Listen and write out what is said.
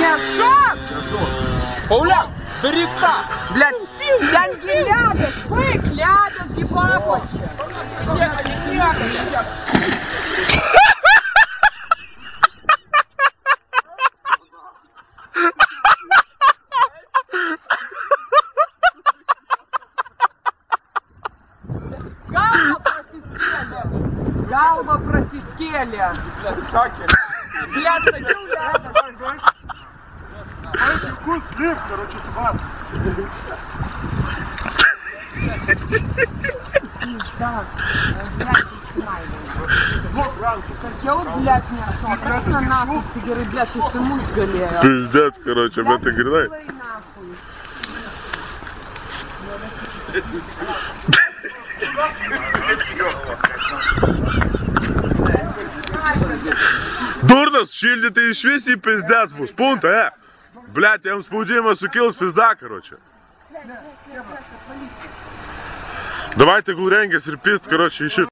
Мешок? Пауляк, бери так. Блядь, деньги лядят, бык лядят, гибапочек. Галба просистели. Блядь, такие ляды. Вкус слив, короче, собака. Да, блядь, как я вот, блядь, не шел. Как на нахуй, ты говоришь, блядь, ты что муж галея. Пиздец, короче, об этой гряной. Дурнос, шильди ты išvis į pizdes bus, punta, Блядь, jam spaudimas sukils pizda, короче. Давайте, tegul rengiasi ir pist, короче, išit.